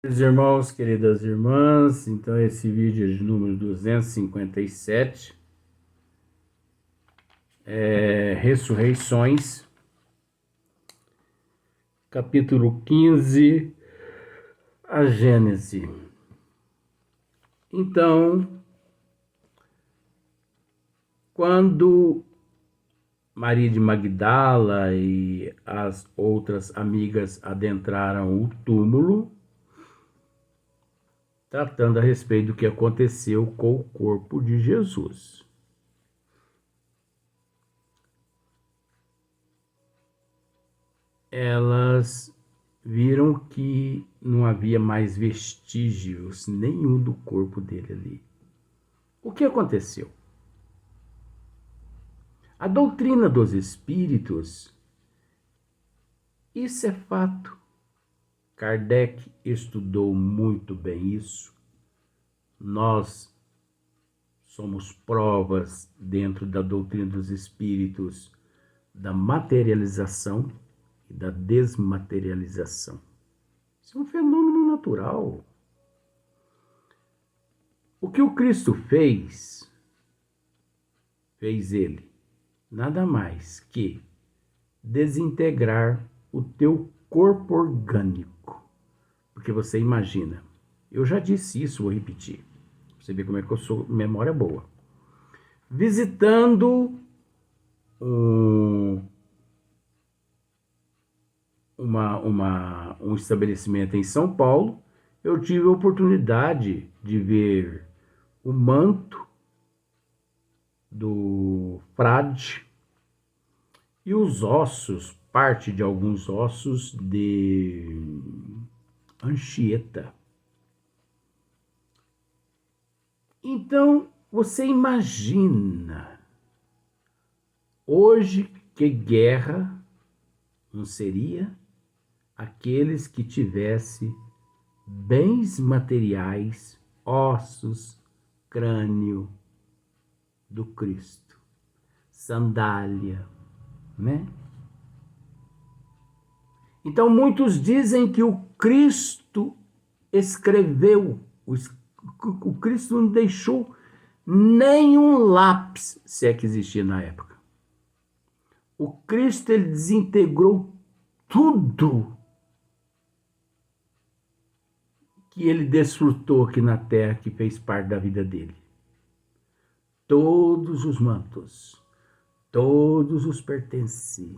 Queridos irmãos, queridas irmãs, então esse vídeo é de número 257, Ressurreições, capítulo 15, a Gênese. Então, quando Maria de Magdala e as outras amigas adentraram o túmulo, tratando a respeito do que aconteceu com o corpo de Jesus. Elas viram que não havia mais vestígios nenhum do corpo dele ali. O que aconteceu? A doutrina dos espíritos, isso é fato. Kardec estudou muito bem isso. Nós somos provas dentro da doutrina dos espíritos da materialização e da desmaterialização. Isso é um fenômeno natural. O que o Cristo fez ele nada mais que desintegrar o teu corpo orgânico. Porque você imagina, eu já disse isso, vou repetir. Você vê como é que eu sou, memória boa. Visitando um estabelecimento em São Paulo, eu tive a oportunidade de ver o manto do frade e os ossos, parte de alguns ossos de Anchieta. Então, você imagina, hoje que guerra não seria aqueles que tivesse bens materiais, ossos, crânio do Cristo, sandália, né? Então muitos dizem que o Cristo escreveu, o Cristo não deixou nenhum lápis, se é que existia na época. O Cristo, ele desintegrou tudo que ele desfrutou aqui na terra, que fez parte da vida dele. Todos os mantos, todos os pertences,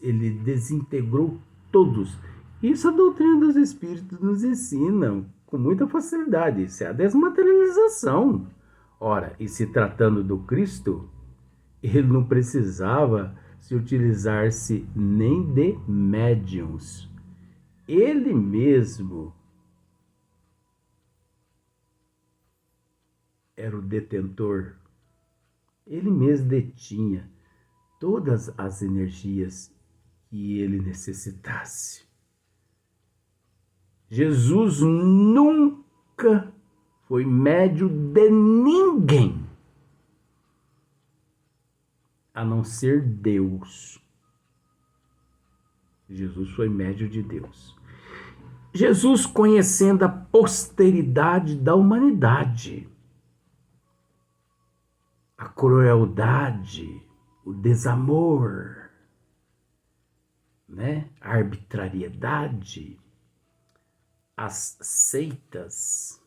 ele desintegrou todos. Isso a doutrina dos espíritos nos ensina com muita facilidade. Isso é a desmaterialização. Ora, e se tratando do Cristo, ele não precisava se utilizar-se nem de médiuns. Ele mesmo era o detentor. Ele mesmo detinha todas as energias que ele necessitasse. Jesus nunca foi médio de ninguém, a não ser Deus. Jesus foi médio de Deus. Jesus, conhecendo a posteridade da humanidade, a crueldade, o desamor, né? A arbitrariedade, as seitas,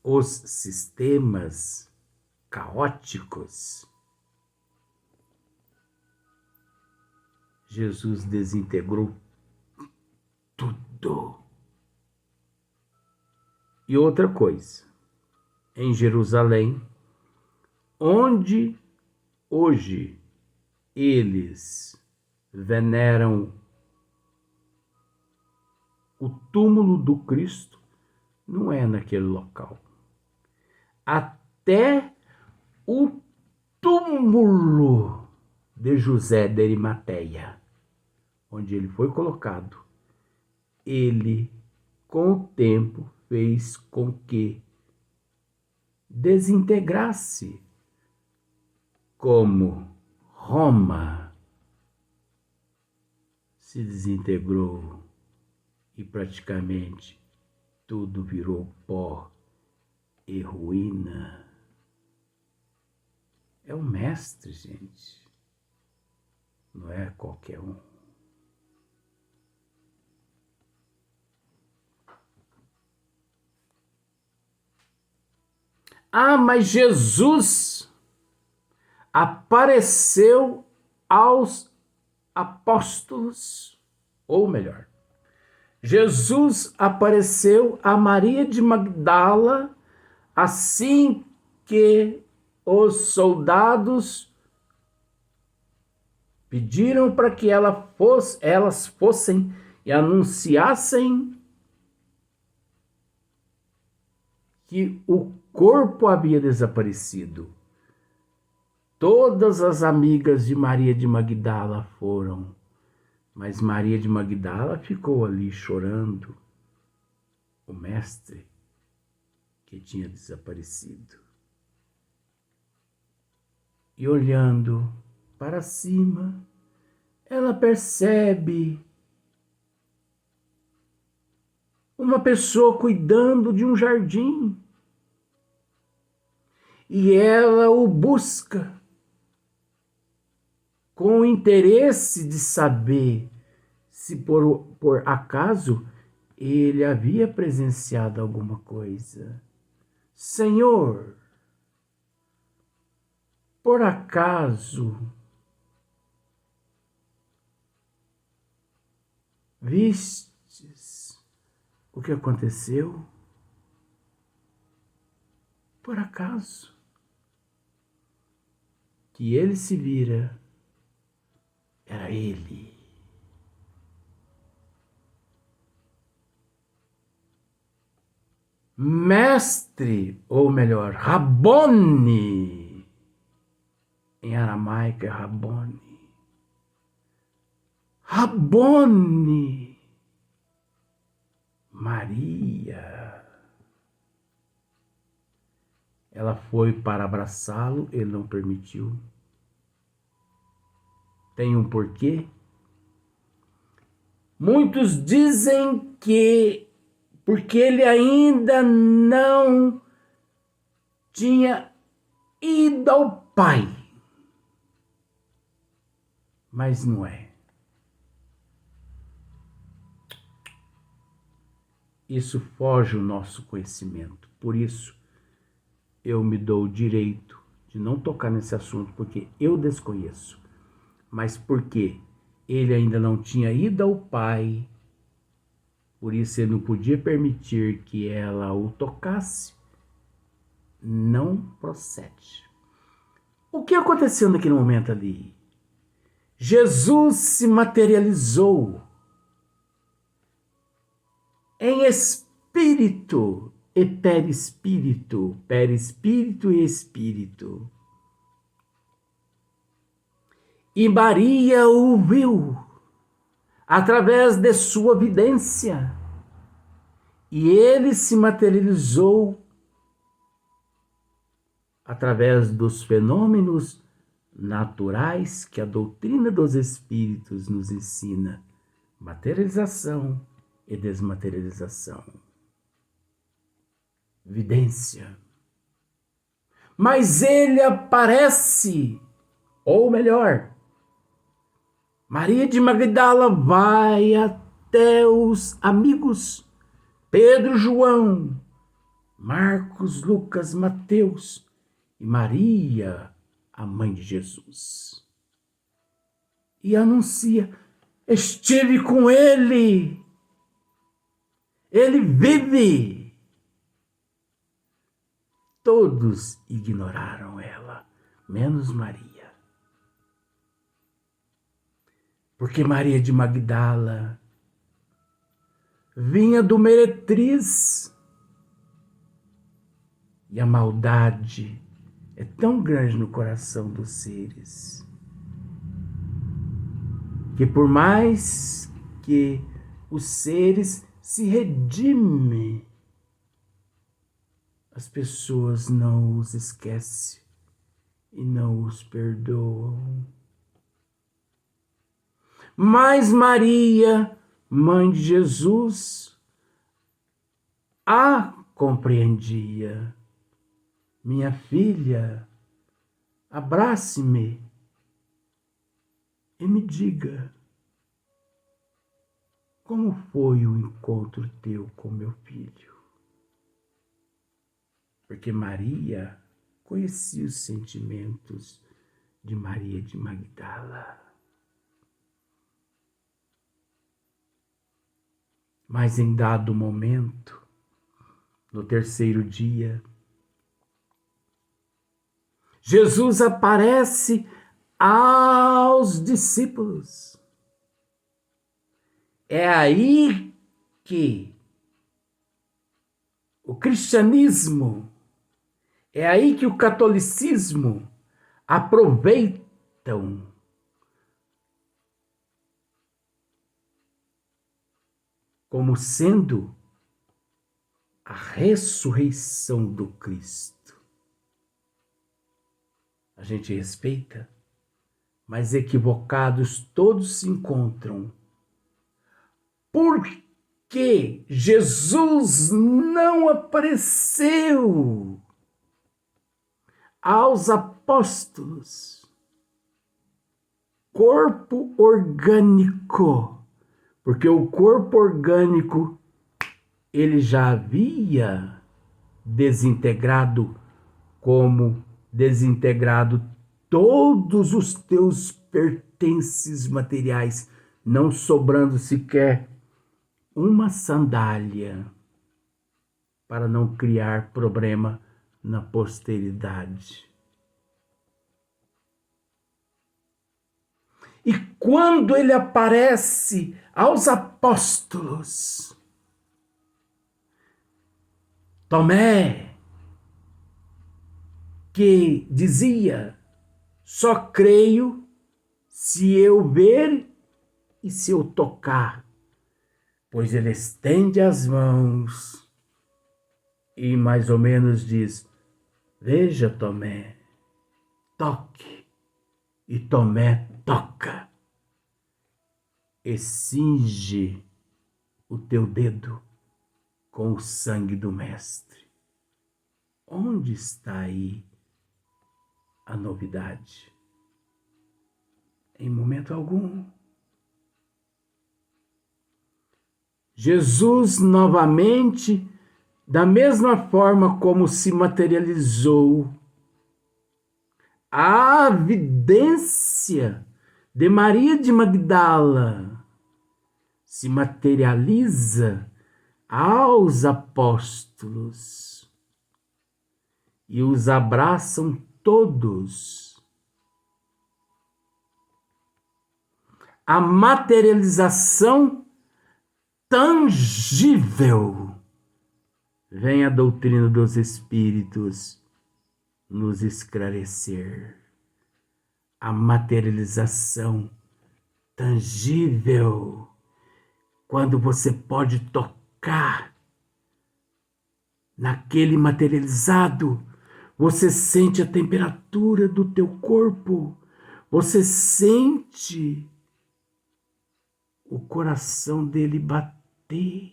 os sistemas caóticos, Jesus desintegrou tudo. E outra coisa, em Jerusalém, onde hoje eles veneram o túmulo do Cristo, não é naquele local. Até o túmulo de José de Arimateia, onde ele foi colocado, ele, com o tempo, fez com que desintegrasse, como Roma se desintegrou e praticamente tudo virou pó e ruína. É o mestre, gente. Não é qualquer um. Ah, mas Jesus apareceu aos apóstolos, ou melhor, Jesus apareceu a Maria de Magdala assim que os soldados pediram para que elas fossem e anunciassem que o corpo havia desaparecido. Todas as amigas de Maria de Magdala foram, mas Maria de Magdala ficou ali chorando o mestre que tinha desaparecido. E olhando para cima, ela percebe uma pessoa cuidando de um jardim. E ela o busca com o interesse de saber se por acaso ele havia presenciado alguma coisa. Senhor, por acaso vistes o que aconteceu? Por acaso que ele se vira, era ele. Mestre, ou melhor, Rabboni, em aramaico é Rabboni. Rabboni, Maria. Ela foi para abraçá-lo, ele não permitiu. Tem um porquê? Muitos dizem que porque ele ainda não tinha ido ao Pai. Mas não é. Isso foge o nosso conhecimento. Por isso, eu me dou o direito de não tocar nesse assunto, porque eu desconheço. Mas porque ele ainda não tinha ido ao Pai, por isso ele não podia permitir que ela o tocasse, não procede. O que aconteceu naquele momento ali? Jesus se materializou em espírito e perispírito e espírito. E Maria o viu através de sua vidência. E ele se materializou através dos fenômenos naturais que a doutrina dos espíritos nos ensina: materialização e desmaterialização. Vidência. Mas ele aparece, ou melhor, Maria de Magdala vai até os amigos Pedro, João, Marcos, Lucas, Mateus e Maria, a mãe de Jesus. E anuncia: estive com ele, ele vive. Todos ignoraram ela, menos Maria. Porque Maria de Magdala vinha do meretriz. E a maldade é tão grande no coração dos seres que por mais que os seres se redimem, as pessoas não os esquecem e não os perdoam. Mas Maria, mãe de Jesus, a compreendia. Minha filha, abrace-me e me diga, como foi o encontro teu com meu filho? Porque Maria conhecia os sentimentos de Maria de Magdala. Mas em dado momento, no terceiro dia, Jesus aparece aos discípulos. É aí que o cristianismo, é aí que o catolicismo aproveitam como sendo a ressurreição do Cristo. A gente respeita, mas equivocados todos se encontram. Porque Jesus não apareceu aos apóstolos, corpo orgânico, porque o corpo orgânico ele já havia desintegrado, como desintegrado todos os teus pertences materiais, não sobrando sequer uma sandália, para não criar problema na posteridade. E quando ele aparece aos apóstolos, Tomé, que dizia, só creio se eu ver e se eu tocar, pois ele estende as mãos e mais ou menos diz, veja, Tomé, toque. E Tomé toca e cinge o teu dedo com o sangue do Mestre. Onde está aí a novidade? Em momento algum. Jesus novamente, da mesma forma como se materializou a evidência de Maria de Magdala, se materializa aos apóstolos e os abraçam todos. A materialização tangível vem a doutrina dos Espíritos nos esclarecer. A materialização tangível, quando você pode tocar naquele materializado, você sente a temperatura do teu corpo, você sente o coração dele bater.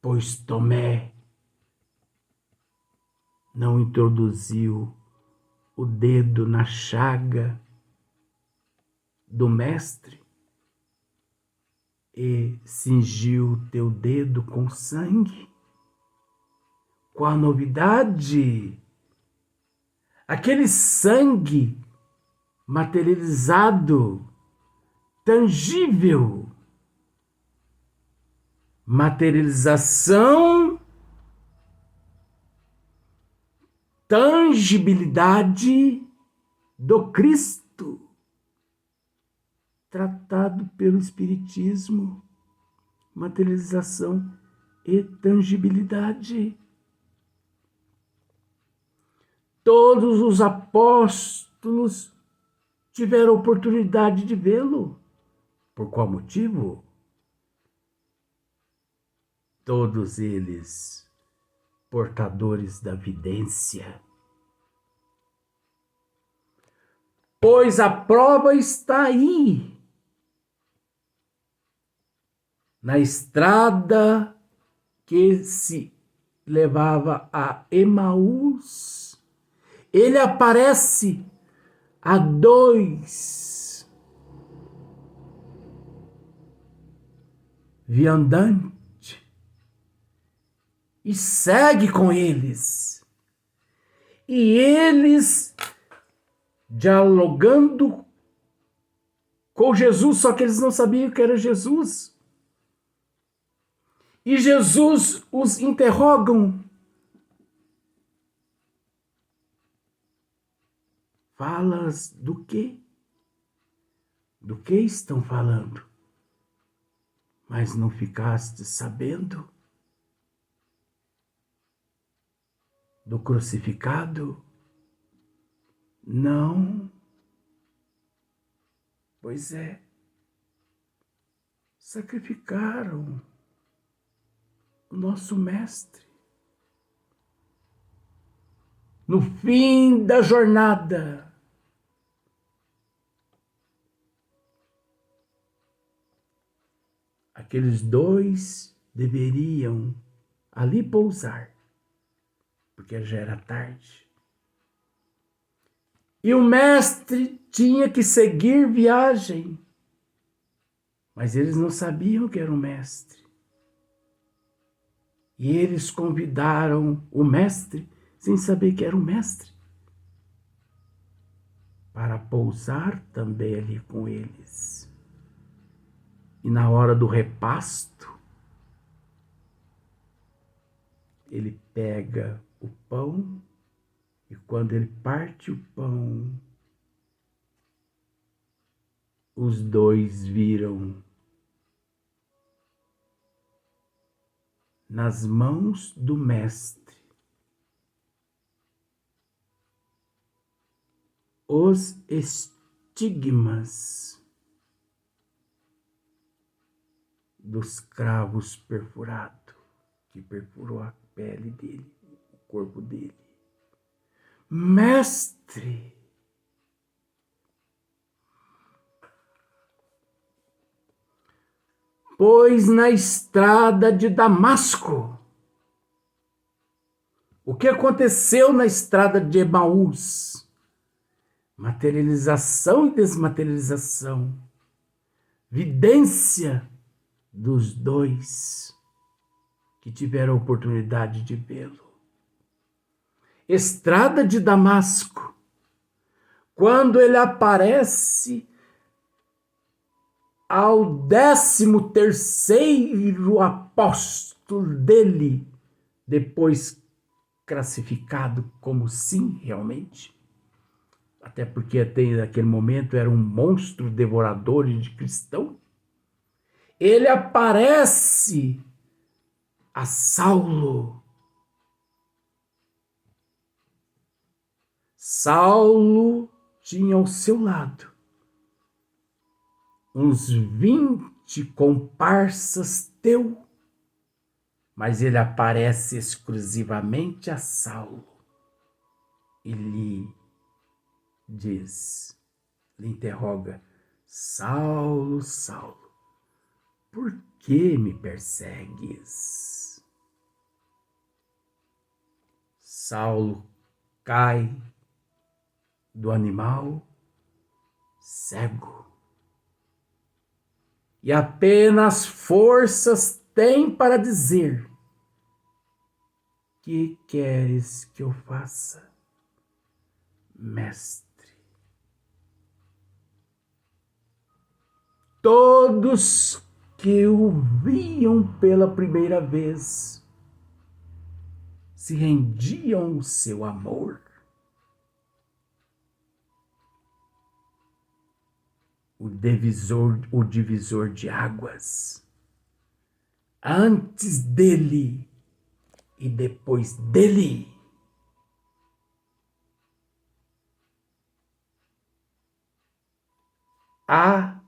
Pois Tomé não introduziu o dedo na chaga do Mestre e cingiu teu dedo com sangue. Qual a novidade? Aquele sangue materializado, tangível. Materialização, tangibilidade do Cristo, tratado pelo Espiritismo, materialização e tangibilidade. Todos os apóstolos tiveram oportunidade de vê-lo. Por qual motivo? Todos eles portadores da vidência. pois a prova está aí, na estrada que se levava a Emaús. Ele aparece a dois viandantes e segue com eles. E eles dialogando com Jesus, só que eles não sabiam que era Jesus. E Jesus os interrogam. Falas do quê? Do que estão falando? Mas não ficaste sabendo? Do crucificado? Não. Pois é. Sacrificaram o nosso mestre. No fim da jornada, aqueles dois deveriam ali pousar, porque já era tarde. E o mestre tinha que seguir viagem, mas eles não sabiam que era o mestre. E eles convidaram o mestre, sem saber que era o mestre, para pousar também ali com eles. E na hora do repasto, ele pega o pão e quando ele parte o pão, os dois viram nas mãos do mestre os estigmas dos cravos perfurados, que perfurou a pele dele, o corpo dele. Mestre! Pois na estrada de Damasco. O que aconteceu na estrada de Emaús? Materialização e desmaterialização. Vidência dos dois que tiveram a oportunidade de vê-lo. Estrada de Damasco. Quando ele aparece ao 13º apóstolo dele, depois classificado como sim, realmente, até porque até naquele momento era um monstro devorador de cristão, ele aparece a Saulo. Saulo tinha ao seu lado uns 20 comparsas teu, mas ele aparece exclusivamente a Saulo e lhe diz, lhe interroga, Saulo, Saulo, por que me persegues? Saulo cai do animal cego e apenas forças tem para dizer: que queres que eu faça, mestre? Todos que o viam pela primeira vez se rendiam ao seu amor. O divisor de águas, antes dele e depois dele. A,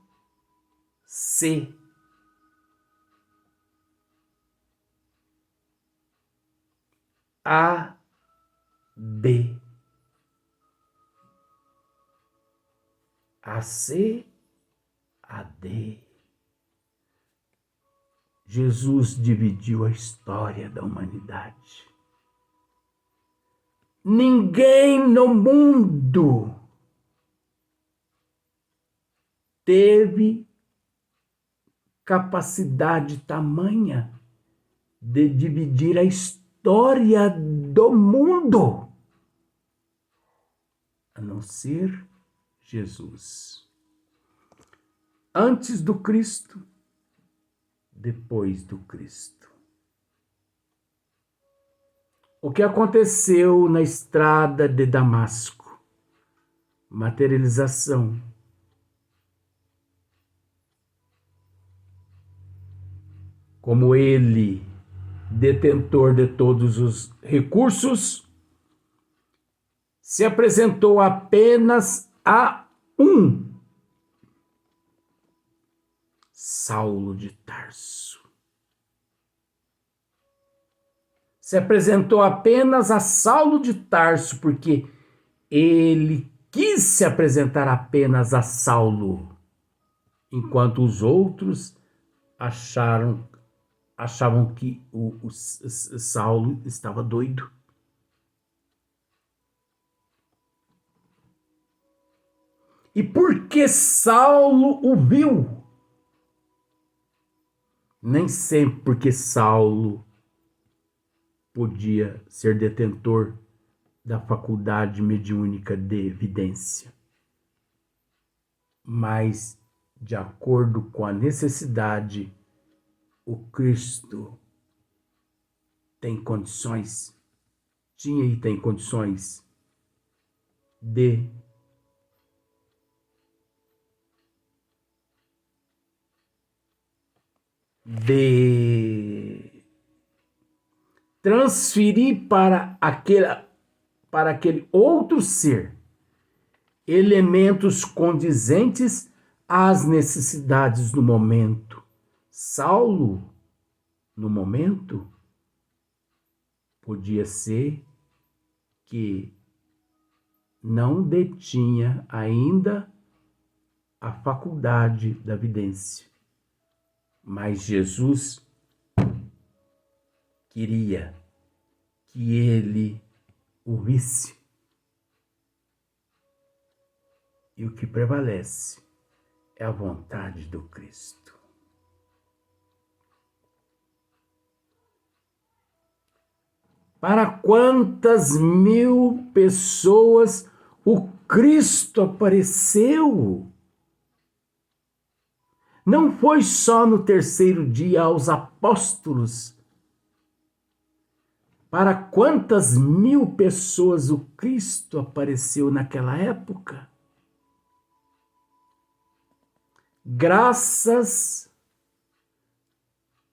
C, A, D, ACAD. Jesus dividiu a história da humanidade. Ninguém no mundo teve capacidade tamanha de dividir a história do mundo, a não ser Jesus. Antes do Cristo, depois do Cristo. O que aconteceu na estrada de Damasco? Materialização. Como ele, detentor de todos os recursos, se apresentou apenas a um: Saulo de Tarso. Se apresentou apenas a Saulo de Tarso porque ele quis se apresentar apenas a Saulo, enquanto os outros achavam que o Saulo estava doido. E por que Saulo o viu? Nem sempre porque Saulo podia ser detentor da faculdade mediúnica de evidência, mas, de acordo com a necessidade, o Cristo tem condições, tinha e tem condições de transferir para aquele outro ser elementos condizentes às necessidades do momento. Saulo, no momento, podia ser que não detinha ainda a faculdade da vidência, mas Jesus queria que ele o visse. E o que prevalece é a vontade do Cristo. Para quantas mil pessoas o Cristo apareceu? Não foi só no terceiro dia aos apóstolos. Para quantas mil pessoas o Cristo apareceu naquela época? Graças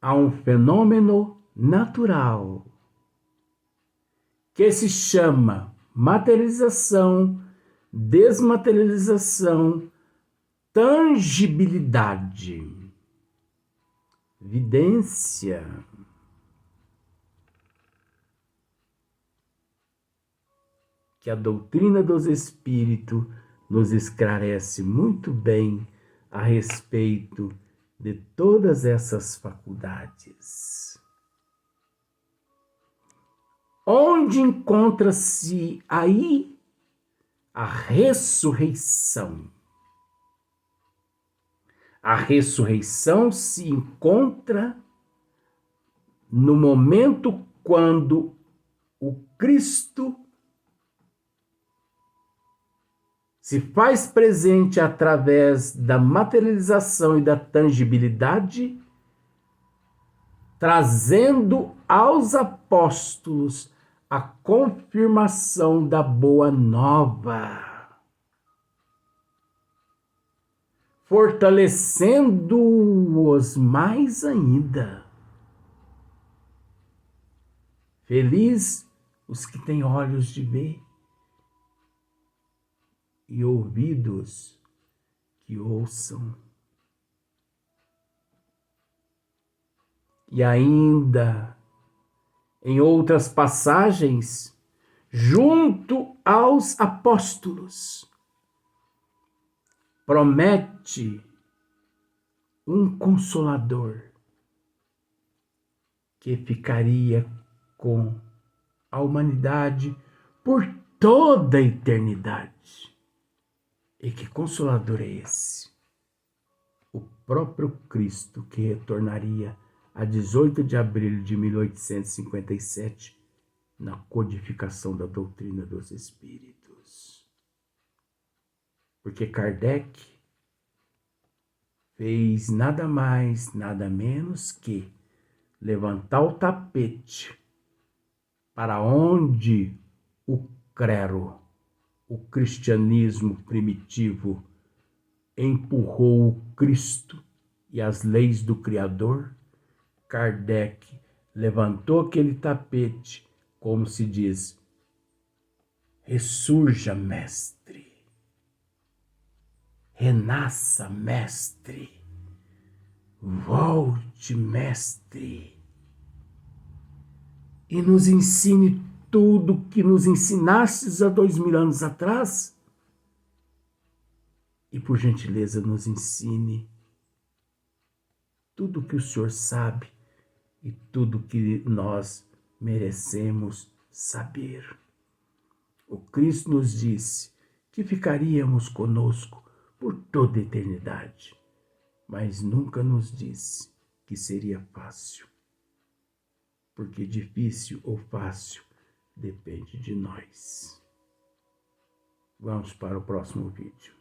a um fenômeno natural que se chama materialização, desmaterialização, tangibilidade, vidência. Que a doutrina dos espíritos nos esclarece muito bem a respeito de todas essas faculdades. Onde encontra-se aí a ressurreição? A ressurreição se encontra no momento quando o Cristo se faz presente através da materialização e da tangibilidade, trazendo aos apóstolos a confirmação da boa nova, fortalecendo-os mais ainda. Feliz os que têm olhos de ver e ouvidos que ouçam. E ainda, em outras passagens, junto aos apóstolos, promete um consolador que ficaria com a humanidade por toda a eternidade. E que consolador é esse? O próprio Cristo, que retornaria a 18 de abril de 1857 na codificação da doutrina dos espíritos. Porque Kardec fez nada mais, nada menos que levantar o tapete para onde o clero, o cristianismo primitivo, empurrou o Cristo e as leis do Criador. Kardec levantou aquele tapete, como se diz, ressurja, mestre, renasça, mestre, volte, mestre, e nos ensine tudo que nos ensinastes há 2000 anos atrás. E, por gentileza, nos ensine tudo que o Senhor sabe e tudo que nós merecemos saber. O Cristo nos disse que ficaríamos conosco por toda a eternidade, mas nunca nos disse que seria fácil, porque difícil ou fácil depende de nós. Vamos para o próximo vídeo.